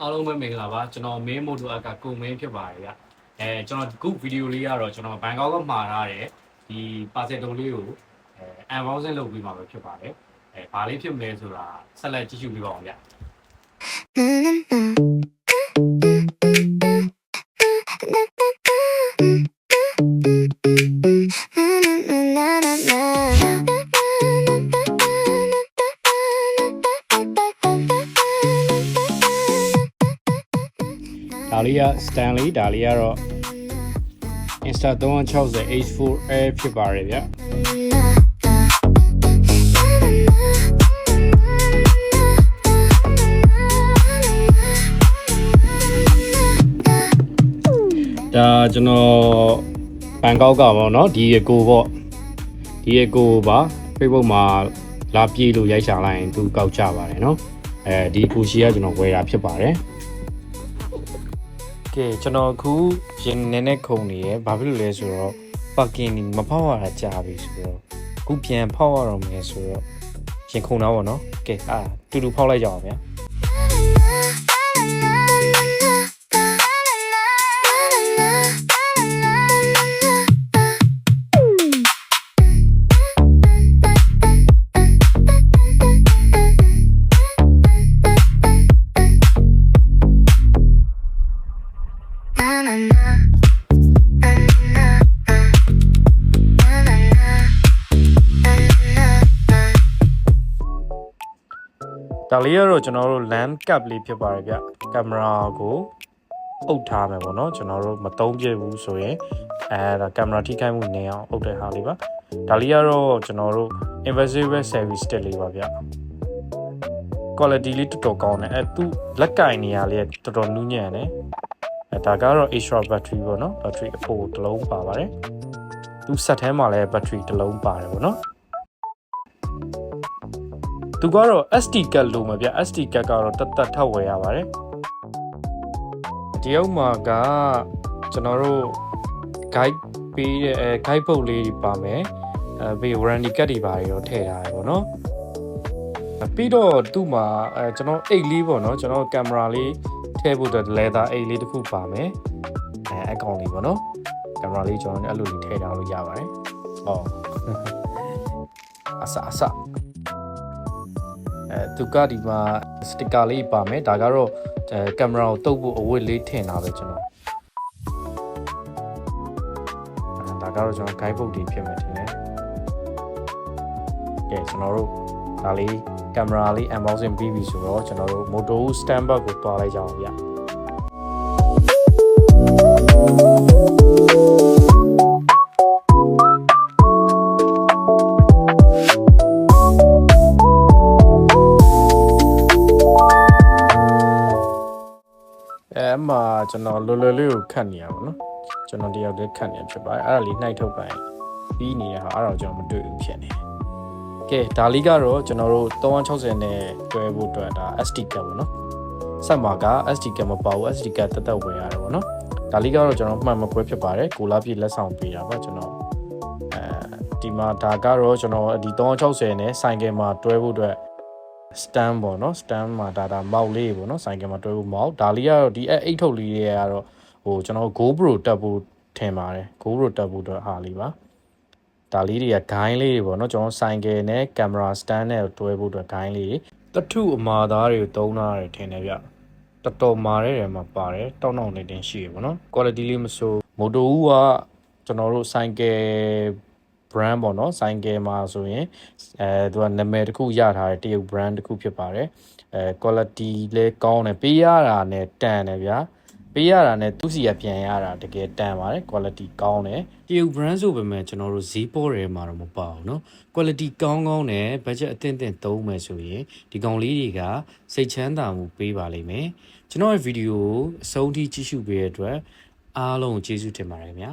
အားလုံးပဲမင်္ဂလာပါကျွန်တော်မင်းမို့လို့အကကိုမင်းဖြစ်ပါတယ်ဗျကျွန်တော်ခုဗီဒီယိုလေးကတော့ကျွန်တော်ဘန်ကောက်ကမှာထားတဲ့ဒီပါစယ်တုံးလေးကိုunboxing လုပ်ပြီးမှာပဲဖြစ်ပါတယ်ဘာလေးဖြစ်မလဲဆိုတာဆက်လက်ကြည့်ရှုပေးပါအောင်ဗျဒါလေးက Stanley ဒါလေးကတော့ Insta 360 H4 Air ဖြစ်ပါတယ်ဗျဒါကျွန်တော်ဘန်ကောက်ကပေါ့နော်ဒီကိုပေါ့ဒီကိုပါ Facebook မှာလာပြေးလို့ရိုက်ချလိုက်ရင်သူကောက်ကြပါတယ်နော်ဒီကိုရှိကကျွန်တော်ဝယ်တာဖြစ်ပါတယ်ကဲကျွန်တော်အခုရင်နေနဲ့ခုံနေရဘာဖြစ်လို့လဲဆိုတော့ပါကင်မဖောက်ရတာကြာပြီဆိုတော့အခုပြန်ဖောက်ရတော့မယ်ဆိုတော့ရင်ခုံတော့ဗောနော်ကဲတူတူဖောက်လိုက်ကြအောင်ဗျာဒါလေးကတော့ကျွန်တော်တို့ lamp cap လေးဖြစ်ပါတယ်ဗျကင်မရာကိုအုပ်ထားမယ်ပေါ့နော်ကျွန်တော်တို့မသုံးပြဘူးဆိုရင်ဒါကင်မရာထိခိုက်မှုနေအောင်အုပ်တဲ့ဟာလေးပါဒါလေးကတော့ကျွန်တော်တို့ invisible service stick လေးပါဗျ quality လေးတော်တော်ကောင်းတယ်သူလက်ကင်နေရလေးတော်တော်နူးညံ့တယ်ဒါကတော့ extra battery ပေါ့နော် battery အဖို့တစ်လုံးပါပါတယ်သူဆက်ထဲမှာလည်း battery တစ်လုံးပါတယ်ပေါ့နော်သူကတော့ SD card လို့မှာဗျ SD card ကတော့တတ်ထပ်ဝယ်ရပါတယ်ဒီအောက်မှာကကျွန်တော်တို့ guide ပေးတဲ့guide book လေးပါမယ်ပြီး warranty card တွေပါရောထည့်ထားတယ်ပေါ့နော်ပြီးတော့သူ့မှာကျွန်တော်အိတ်လေးပေါ့နော်ကျွန်တော်ကင်မရာလေးထည့်ဖို့အတွက် leather အိတ်လေးတစ်ခုပါမယ်အကောင်လေးပေါ့နော်ကင်မရာလေးကျွန်တော်အဲ့လိုလေးထည့်ထားလို့ရပါတယ်ဟောအဆသူကဒီမှာစတစ်ကာလေးပါမယ်ဒါကတော့ကင်မရာကိုတုပ်ဖို့အဝတ်လေးထင်တာပဲကျွန်တော်ဒါကတော့ကျွန်တော် guide book တွေဖြစ်မယ်ထင်တယ်ကဲကျွန်တော်တို့ဒါလေးကင်မရာလေး unboxing ပြီးပြီဆိုတော့ကျွန်တော်တို့ Moto stand back ကိုတွားလိုက်ကြအောင်ဗျမှာကျွန်တော်လွယ်လွယ်လေးကိုခတ်နေရပါတော့ကျွန်တော်တယောက်တည်းခတ်နေဖြစ်ပါတယ်အဲ့ဒါလေးနှိုက်ထုတ်ပိုင်းပြီးနေတဲ့ဟာအဲ့တော့ကျွန်တော်မတွေ့ဘူးဖြစ်နေကဲဒါလေးကတော့ကျွန်တော်တို့360နဲ့တွဲဖို့အတွက်ဒါ SD card ပေါ့နော်ဆက်မှာက SD card မပါဘူး SD card တက်တက်ဝယ်ရတယ်ပေါ့နော်ဒါလေးကတော့ကျွန်တော်မှန်မကွဲဖြစ်ပါတယ်ကိုလာပြည့်လက်ဆောင်ပေးတာပါကျွန်တော်ဒီမှာဒါကတော့ကျွန်တော်ဒီ360နဲ့ဆိုင်ကယ်မှာတွဲဖို့အတွက်stand ပေါ့နော် stand မှာဒါမောက်လေးပေါ့နော်ဆိုင်ကယ်မှာတွဲဖို့မောက်ဒါလေးကတော့ဒီအိတ်ထုတ်လေးတွေကတော့ဟိုကျွန်တော် GoPro တက်ဖို့ထင်ပါတယ် GoPro တက်ဖို့တော့ဟာလေးပါဒါလေးတွေကဂိုင်းလေးတွေပေါ့နော်ကျွန်တော်ဆိုင်ကယ်နဲ့ကင်မရာ stand နဲ့တွဲဖို့အတွက်ဂိုင်းလေးတထုအမာသားတွေကိုသုံးထားရတယ်ထင်တယ်ဗျတော်တော်မာတဲ့နေရာမှာပါတယ်တောက်တောက်နေတင်ရှိရပေါ့နော် quality လေးမဆိုး Moto ကကျွန်တော်တို့ဆိုင်ကယ် brand ပေါ့နော်ဆိုင်ကယ်မှာဆိုရင်သူကနာမည်တစ်ခုရထားတဲ့တရုတ် brand တစ်ခုဖြစ်ပါတယ်quality လည်းကောင်းတယ်ပေးရတာနဲ့တန်တယ်ဗျာပေးရတာနဲ့သူစီရပြန်ရတာတကယ်တန်ပါတယ် quality ကောင်းတယ်တရုတ် brand ဆိုပေမဲ့ကျွန်တော်တို့ဈေးပေါ်တယ်မှာတော့မပါဘူးเนาะ quality ကောင်းတယ် budget အသင့်သုံးမယ်ဆိုရင်ဒီကောင်လေးတွေကစိတ်ချမ်းသာမှုပေးပါလိမ့်မယ်ကျွန်တော်ရဲ့ဗီဒီယိုကိုအဆုံးထိကြည့်ရှုပေးတဲ့အတွက်အားလုံးကျေးဇူးတင်ပါတယ်ခင်ဗျာ